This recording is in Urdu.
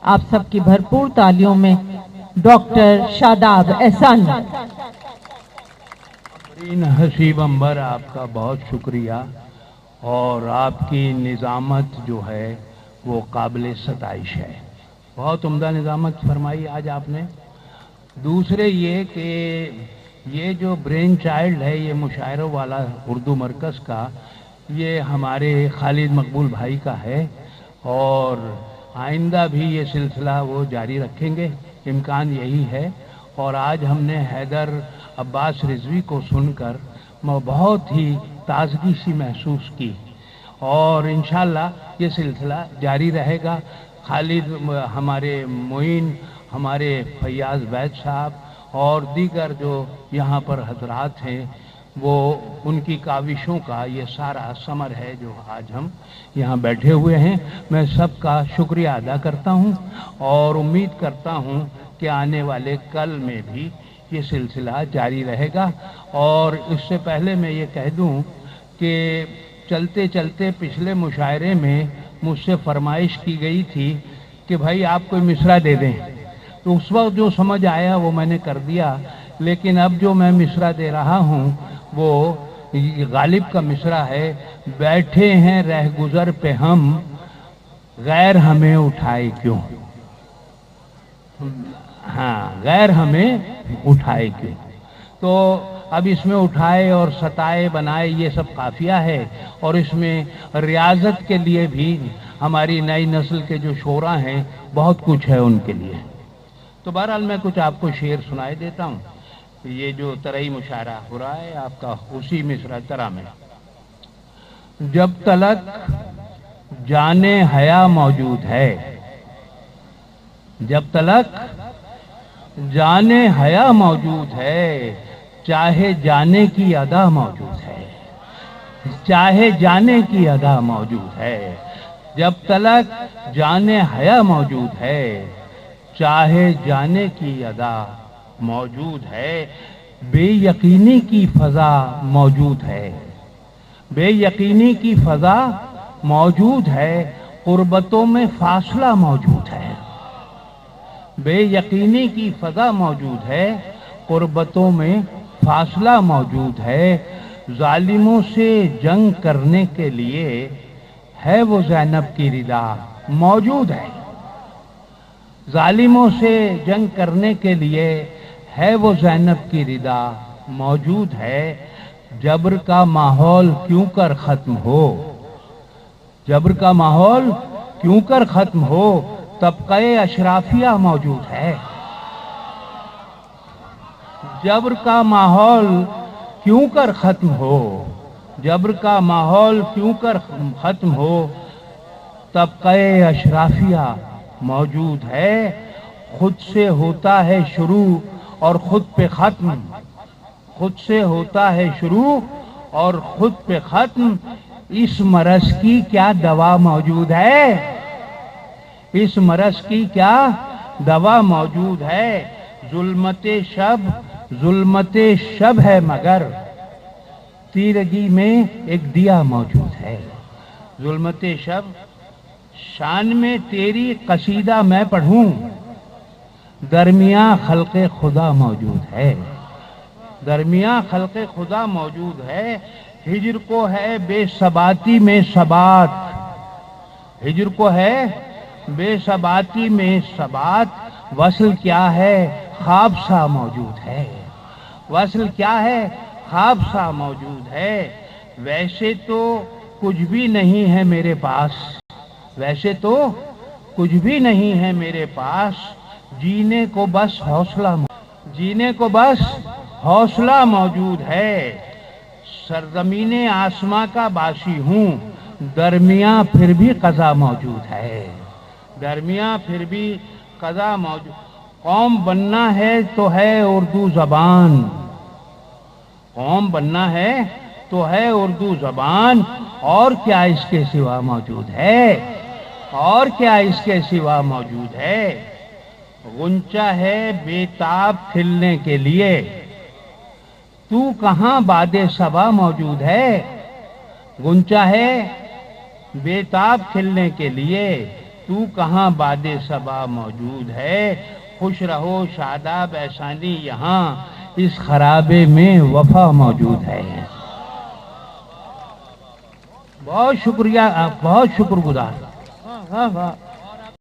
آپ سب کی بھرپور تالیوں میں ڈاکٹر شاداب احسان۔ حسیب انبر، آپ کا بہت شکریہ، اور آپ کی نظامت جو ہے وہ قابل ستائش ہے۔ بہت عمدہ نظامت فرمائی آج آپ نے۔ دوسرے یہ کہ یہ جو برین چائلڈ ہے، یہ مشاعروں والا اردو مرکز کا، یہ ہمارے خالد مقبول بھائی کا ہے، اور آئندہ بھی یہ سلسلہ وہ جاری رکھیں گے، امکان یہی ہے۔ اور آج ہم نے حیدر عباس رضوی کو سن کر بہت ہی تازگی سی محسوس کی، اور انشاءاللہ یہ سلسلہ جاری رہے گا۔ خالد، ہمارے معین، ہمارے فیاض بیت صاحب اور دیگر جو یہاں پر حضرات ہیں، وہ ان کی کاوشوں کا یہ سارا ثمر ہے جو آج ہم یہاں بیٹھے ہوئے ہیں۔ میں سب کا شکریہ ادا کرتا ہوں، اور امید کرتا ہوں کہ آنے والے کل میں بھی یہ سلسلہ جاری رہے گا۔ اور اس سے پہلے میں یہ کہہ دوں کہ چلتے چلتے پچھلے مشاعرے میں مجھ سے فرمائش کی گئی تھی کہ بھائی آپ کوئی مصرع دے دیں، تو اس وقت جو سمجھ آیا وہ میں نے کر دیا، لیکن اب جو میں مصرع دے رہا ہوں وہ غالب کا مصرع ہے۔ بیٹھے ہیں رہ گزر پہ ہم، غیر ہمیں اٹھائے کیوں؟ ہاں، غیر ہمیں اٹھائے کیوں؟ تو اب اس میں اٹھائے اور ستائے بنائے یہ سب قافیہ ہے، اور اس میں ریاضت کے لیے بھی ہماری نئی نسل کے جو شعراء ہیں بہت کچھ ہے ان کے لیے۔ تو بہرحال میں کچھ آپ کو شعر سنائے دیتا ہوں۔ یہ جو ترئی مشاعرہ ہو رہا ہے آپ کا، اسی مصرع ترا میں: جب تلک جان حیا موجود ہے، جب تلک جان حیا موجود ہے، چاہے جانے کی ادا موجود ہے، چاہے جانے کی ادا موجود ہے۔ جب تلک جان حیا موجود ہے، چاہے جانے کی ادا موجود ہے، بے یقینی کی فضا موجود ہے، بے یقینی کی فضا موجود ہے، قربتوں میں فاصلہ موجود ہے، بے یقینی کی فضا موجود ہے، قربتوں میں فاصلہ موجود ہے۔ ظالموں سے جنگ کرنے کے لیے ہے وہ زینب کی ردا موجود ہے، ظالموں سے جنگ کرنے کے لیے ہے وہ زینب کی ردا موجود ہے۔ جبر کا ماحول کیوں کر ختم ہو، جبر کا ماحول کیوں کر ختم ہو، طبقہ اشرافیہ موجود ہے، جبر کا ماحول کیوں کر ختم ہو، جبر کا ماحول کیوں کر ختم ہو، طبقہ اشرافیہ موجود ہے۔ خود سے ہوتا ہے شروع اور خود پہ ختم، خود سے ہوتا ہے شروع اور خود پہ ختم، اس مرض کی کیا دوا موجود ہے، اس مرض کی کیا دوا موجود ہے۔ ظلمت شب، ظلمت شب ہے مگر تیرگی میں ایک دیا موجود ہے، ظلمت شب۔ شان میں تیری قصیدہ میں پڑھوں، درمیاں خلق خدا موجود ہے، درمیاں خلق خدا موجود ہے۔ ہجر کو ہے بے ثباتی میں ثبات، ہجر کو ہے بے ثباتی میں ثبات، وصل کیا ہے خواب سا موجود ہے، وصل کیا ہے خواب سا موجود ہے۔ ویسے تو کچھ بھی نہیں ہے میرے پاس، ویسے تو کچھ بھی نہیں ہے میرے پاس، جینے کو بس حوصلہ، جینے کو بس حوصلہ موجود ہے۔ سرزمین آسماں کا باسی ہوں، درمیاں پھر بھی قضا موجود ہے، درمیاں پھر بھی قضا موجود۔ قوم بننا ہے تو ہے اردو زبان، قوم بننا ہے تو ہے اردو زبان، اور کیا اس کے سوا موجود ہے، اور کیا اس کے سوا موجود ہے۔ غنچہ ہے بے تاب کھلنے کے لیے، تو کہاں باد صبا موجود ہے، غنچہ ہے بے تاب کھلنے کے لیے، تو کہاں باد صبا موجود ہے، خوش رہو شاداب احسانی یہاں اس خرابے میں وفا موجود ہے۔ بہت شکریہ، بہت شکر گزار۔